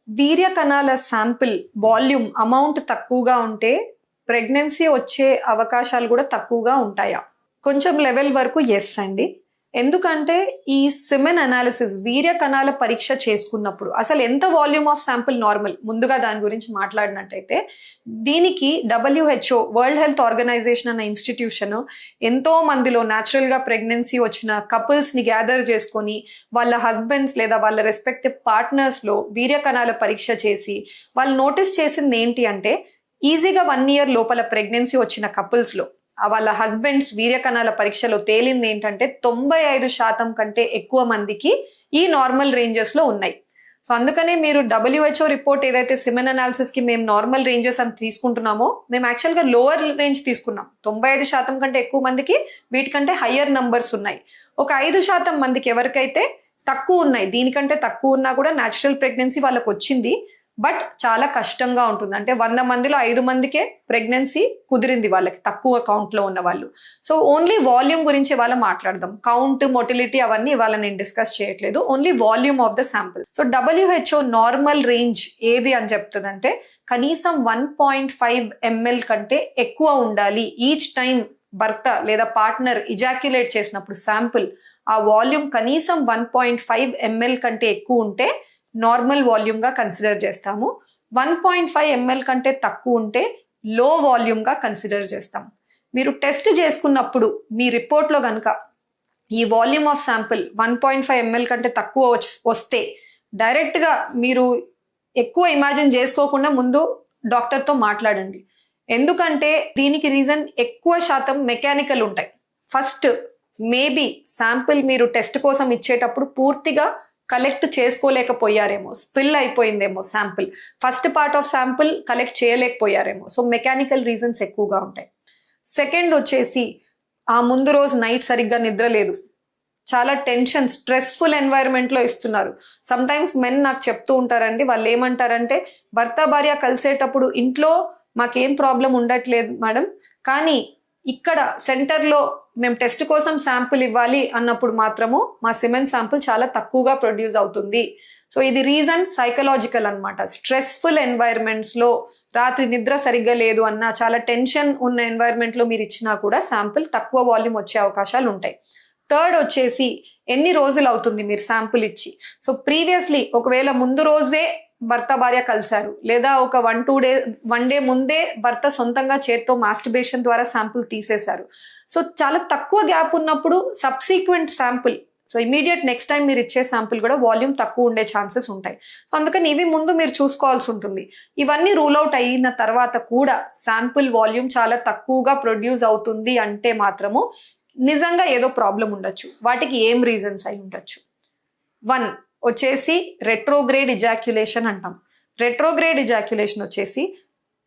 వీర్య కణాల sample volume amount తక్కువగా ఉంటే ప్రెగ్నెన్సీ వచ్చే అవకాశాలు కూడా తక్కువగా ఉంటాయా? కొంచెం లెవెల్ వరకు ఎస్ అండి. ఎందుకంటే ఈ సిమెన్ అనాలిసిస్ వీర్య కణాల పరీక్ష చేసుకున్నప్పుడు అసలు ఎంత వాల్యూమ్ ఆఫ్ శాంపిల్ నార్మల్, ముందుగా దాని గురించి మాట్లాడినట్టయితే దీనికి WHO వరల్డ్ హెల్త్ ఆర్గనైజేషన్ అన్న ఇన్స్టిట్యూషన్ ఎంతో మందిలో న్యాచురల్గా ప్రెగ్నెన్సీ వచ్చిన కపుల్స్ని గ్యాదర్ చేసుకొని వాళ్ళ హస్బెండ్స్ లేదా వాళ్ళ రెస్పెక్టివ్ పార్ట్నర్స్లో వీర్య కణాల పరీక్ష చేసి వాళ్ళు నోటీస్ చేసింది ఏంటి అంటే ఈజీగా 1 year లోపల ప్రెగ్నెన్సీ వచ్చిన కపుల్స్లో వాళ్ళ హస్బెండ్స్ వీర్య కణాల పరీక్షలో తేలింది ఏంటంటే 95% కంటే ఎక్కువ మందికి ఈ నార్మల్ రేంజెస్లో ఉన్నాయి. సో అందుకనే మీరు WHO రిపోర్ట్ ఏదైతే సిమెన్ అనాలిసిస్కి మేము నార్మల్ రేంజెస్ అని తీసుకుంటున్నామో మేము యాక్చువల్గా లోవర్ రేంజ్ తీసుకున్నాం. 95% కంటే ఎక్కువ మందికి వీటికంటే హయ్యర్ నంబర్స్ ఉన్నాయి. ఒక 5% మందికి ఎవరికైతే తక్కువ ఉన్నాయి, దీనికంటే తక్కువ ఉన్నా కూడా న్యాచురల్ ప్రెగ్నెన్సీ వాళ్ళకి వచ్చింది, బట్ చాలా కష్టంగా ఉంటుంది. అంటే 100 మందిలో 5 మందికే ప్రెగ్నెన్సీ కుదిరింది వాళ్ళకి, తక్కువ కౌంట్లో ఉన్న వాళ్ళు. సో ఓన్లీ వాల్యూమ్ గురించి ఇవాళ మాట్లాడదాం. కౌంట్, మొటిలిటీ అవన్నీ ఇవాళ నేను డిస్కస్ చేయట్లేదు, only volume of the sample. So WHO normal range ఏది అని చెప్తుందంటే కనీసం 1.5 ml కంటే ఎక్కువ ఉండాలి ఈచ్ టైం భర్త లేదా పార్ట్నర్ ఇజాక్యులేట్ చేసినప్పుడు శాంపుల్ ఆ వాల్యూమ్ కనీసం 1.5 ml కంటే ఎక్కువ ఉంటే నార్మల్ వాల్యూమ్గా కన్సిడర్ చేస్తాము. 1.5 ml కంటే తక్కువ ఉంటే లో వాల్యూమ్గా కన్సిడర్ చేస్తాం. మీరు టెస్ట్ చేసుకున్నప్పుడు మీ రిపోర్ట్లో కనుక ఈ వాల్యూమ్ ఆఫ్ శాంపిల్ 1.5 ml కంటే తక్కువ వస్తే డైరెక్ట్గా మీరు ఎక్కువ ఇమాజిన్ చేసుకోకుండా ముందు డాక్టర్తో మాట్లాడండి. ఎందుకంటే దీనికి రీజన్ ఎక్కువ శాతం మెకానికల్ ఉంటాయి. ఫస్ట్ మేబీ శాంపిల్ మీరు టెస్ట్ కోసం ఇచ్చేటప్పుడు పూర్తిగా కలెక్ట్ చేసుకోలేకపోయారేమో, స్పిల్ అయిపోయిందేమో sample, first part of sample collect చేయలేకపోయారేమో. సో మెకానికల్ రీజన్స్ ఎక్కువగా ఉంటాయి. సెకండ్ వచ్చేసి ఆ ముందు రోజు నైట్ సరిగ్గా నిద్ర లేదు, చాలా టెన్షన్, స్ట్రెస్ఫుల్ ఎన్వైరన్మెంట్లో ఇస్తున్నారు. సమ్టైమ్స్ మెన్ నాకు చెప్తూ ఉంటారండి, వాళ్ళు ఏమంటారంటే భర్త భార్య కలిసేటప్పుడు ఇంట్లో మాకేం ప్రాబ్లం ఉండట్లేదు మేడం, కానీ ఇక్కడ సెంటర్లో మేము టెస్ట్ కోసం శాంపుల్ ఇవ్వాలి అన్నప్పుడు మాత్రము మా సిమెన్ శాంపుల్ చాలా తక్కువగా ప్రొడ్యూస్ అవుతుంది. సో ఇది రీజన్ సైకలాజికల్ అనమాట. స్ట్రెస్ఫుల్ ఎన్వైరన్మెంట్స్లో రాత్రి నిద్ర సరిగ్గా లేదు అన్న, చాలా టెన్షన్ ఉన్న ఎన్వైరన్మెంట్లో మీరు ఇచ్చినా కూడా శాంపుల్ తక్కువ వాల్యూమ్ వచ్చే అవకాశాలు ఉంటాయి. థర్డ్ వచ్చేసి ఎన్ని రోజులు అవుతుంది మీరు శాంపుల్ ఇచ్చి. సో ప్రీవియస్లీ ఒకవేళ ముందు రోజే భర్త భార్య కలిశారు, లేదా ఒక 1 day ముందే భర్త సొంతంగా చేత్తో మాస్టర్బేషన్ ద్వారా శాంపుల్ తీసేశారు. సో చాలా తక్కువ గ్యాప్ ఉన్నప్పుడు subsequent sample, so immediate next time మీరు ఇచ్చే శాంపుల్ కూడా వాల్యూమ్ తక్కువ ఉండే ఛాన్సెస్ ఉంటాయి. సో అందుకని ఇవి ముందు మీరు చూసుకోవాల్సి ఉంటుంది. ఇవన్నీ రూల్ అవుట్ అయిన తర్వాత కూడా శాంపుల్ వాల్యూమ్ చాలా తక్కువగా ప్రొడ్యూస్ అవుతుంది అంటే మాత్రము నిజంగా ఏదో ప్రాబ్లం ఉండొచ్చు. వాటికి ఏం రీజన్స్ అయి ఉండొచ్చు? 1 వచ్చేసి రెట్రోగ్రేడ్ ఇజాక్యులేషన్ అంటాం. రెట్రోగ్రేడ్ ఇజాక్యులేషన్ వచ్చేసి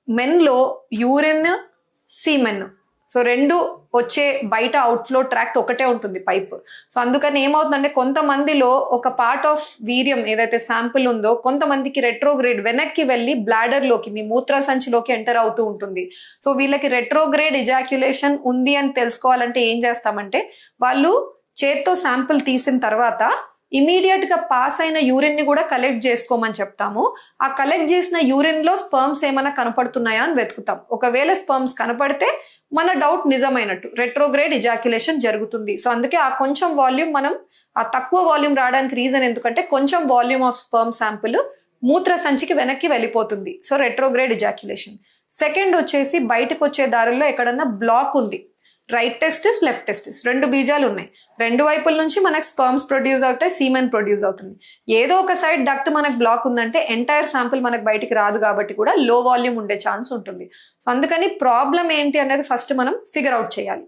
మెన్లో యూరిన్, సీమెన్, సో రెండు వచ్చే బయట అవుట్ఫ్లో ట్రాక్ట్ ఒకటే ఉంటుంది, పైప్. సో అందుకని ఏమవుతుందంటే కొంతమందిలో ఒక పార్ట్ ఆఫ్ వీర్యం ఏదైతే శాంపుల్ ఉందో కొంతమందికి రెట్రోగ్రేడ్ వెనక్కి వెళ్ళి బ్లాడర్లోకి, మీ మూత్ర సంచిలోకి ఎంటర్ అవుతూ ఉంటుంది. సో వీళ్ళకి రెట్రోగ్రేడ్ ఇజాక్యులేషన్ ఉంది అని తెలుసుకోవాలంటే ఏం చేస్తామంటే వాళ్ళు చేత్తో శాంపుల్ తీసిన తర్వాత ఇమీడియట్గా పాస్ అయిన యూరిన్ని కూడా కలెక్ట్ చేసుకోమని చెప్తాము. ఆ కలెక్ట్ చేసిన యూరిన్లో స్పర్మ్స్ ఏమైనా కనపడుతున్నాయా అని వెతుకుతాం. ఒకవేళ స్పర్మ్స్ కనపడితే మన డౌట్ నిజమైనట్టు, రెట్రోగ్రేడ్ ఇజాక్యులేషన్ జరుగుతుంది. సో అందుకే ఆ కొంచెం వాల్యూమ్, మనం ఆ తక్కువ వాల్యూమ్ రావడానికి రీజన్ ఎందుకంటే కొంచెం వాల్యూమ్ ఆఫ్ స్పర్మ్ శాంపుల్ మూత్ర సంచికి వెనక్కి వెళ్ళిపోతుంది. So retrograde ejaculation. సెకండ్ వచ్చేసి బయటకు వచ్చే దారుల్లో ఎక్కడన్నా బ్లాక్ ఉంది, రైట్ టెస్టిస్, లెఫ్ట్ టెస్టిస్, 2 బీజాలు ఉన్నాయి, 2 వైపుల నుంచి మనకు స్పర్మ్స్ ప్రొడ్యూస్ అవుతాయి, సీమెన్ ప్రొడ్యూస్ అవుతుంది. ఏదో ఒక సైడ్ డక్ట్ మనకు బ్లాక్ ఉందంటే ఎంటైర్ శాంపుల్ మనకు బయటికి రాదు, కాబట్టి కూడా లో వాల్యూమ్ ఉండే ఛాన్స్ ఉంటుంది. సో అందుకని ప్రాబ్లం ఏంటి అనేది ఫస్ట్ మనం ఫిగర్ అవుట్ చేయాలి.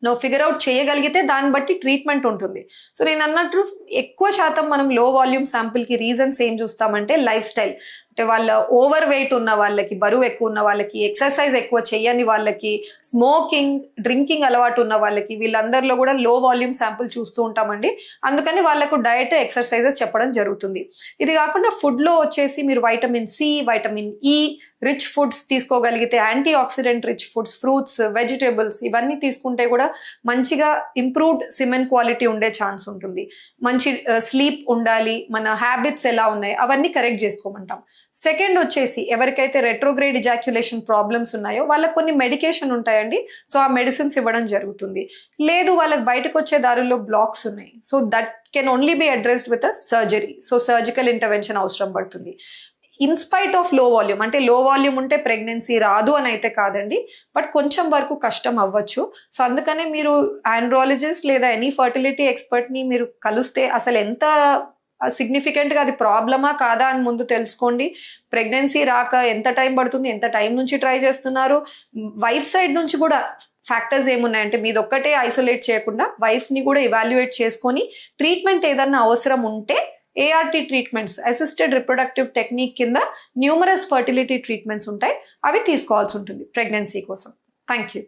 నువ్వు ఫిగర్ అవుట్ చేయగలిగితే దాన్ని బట్టి ట్రీట్మెంట్ ఉంటుంది. సో నేను అన్నట్టు ఎక్కువ శాతం మనం లో వాల్యూమ్ శాంపుల్కి రీజన్స్ ఏం చూస్తామంటే లైఫ్ స్టైల్. అంటే వాళ్ళ ఓవర్ వెయిట్ ఉన్న వాళ్ళకి, బరువు ఎక్కువ ఉన్న వాళ్ళకి, ఎక్సర్సైజ్ ఎక్కువ చేయని వాళ్ళకి, స్మోకింగ్ డ్రింకింగ్ అలవాటు ఉన్న వాళ్ళకి, వీళ్ళందరిలో కూడా లో వాల్యూమ్ శాంపుల్ చూస్తూ ఉంటామండి. అందుకని వాళ్ళకు డయట్ ఎక్సర్సైజెస్ చెప్పడం జరుగుతుంది. ఇది కాకుండా ఫుడ్లో వచ్చేసి మీరు vitamin C, vitamin E rich foods తీసుకోగలిగితే, antioxidant rich foods, fruits, vegetables ఇవన్నీ తీసుకుంటే కూడా మంచిగా ఇంప్రూవ్డ్ సిమెన్ క్వాలిటీ ఉండే ఛాన్స్ ఉంటుంది. మంచి స్లీప్ ఉండాలి, మన హ్యాబిట్స్ ఎలా ఉన్నాయి అవన్నీ కరెక్ట్ చేసుకోమంటాం. సెకండ్ వచ్చేసి ఎవరికైతే రెట్రోగ్రేడ్ ఇజాక్యులేషన్ ప్రాబ్లమ్స్ ఉన్నాయో వాళ్ళకి కొన్ని మెడికేషన్ ఉంటాయండి. సో ఆ మెడిసిన్స్ ఇవ్వడం జరుగుతుంది. లేదు వాళ్ళకి బయటకు వచ్చే దారుల్లో బ్లాక్స్ ఉన్నాయి, so that can only be addressed with a surgery. So surgical intervention అవసరం పడుతుంది. ఇన్స్పైట్ ఆఫ్ లో వాల్యూమ్, అంటే లో వాల్యూమ్ ఉంటే ప్రెగ్నెన్సీ రాదు అని అయితే కాదండి, బట్ కొంచెం వరకు కష్టం అవ్వచ్చు. సో అందుకనే మీరు ఆండ్రాలజిస్ట్ లేదా ఎనీ ఫర్టిలిటీ ఎక్స్పర్ట్ని మీరు కలిస్తే అసలు ఎంత సిగ్నిఫికెంట్గా అది ప్రాబ్లమా కాదా అని ముందు తెలుసుకోండి. ప్రెగ్నెన్సీ రాక ఎంత టైం పడుతుంది, ఎంత టైం నుంచి ట్రై చేస్తున్నారు, వైఫ్ సైడ్ నుంచి కూడా ఫ్యాక్టర్స్ ఏమున్నాయంటే మీది ఒక్కటే ఐసోలేట్ చేయకుండా వైఫ్ని కూడా ఇవాల్యుయేట్ చేసుకొని ట్రీట్మెంట్ ఏదన్నా అవసరం ఉంటే ART treatments, assisted reproductive technique కింద న్యూమరస్ ఫర్టిలిటీ ట్రీట్మెంట్స్ ఉంటాయి, అవి తీసుకోవాల్సి ఉంటుంది ప్రెగ్నెన్సీ కోసం. Thank you.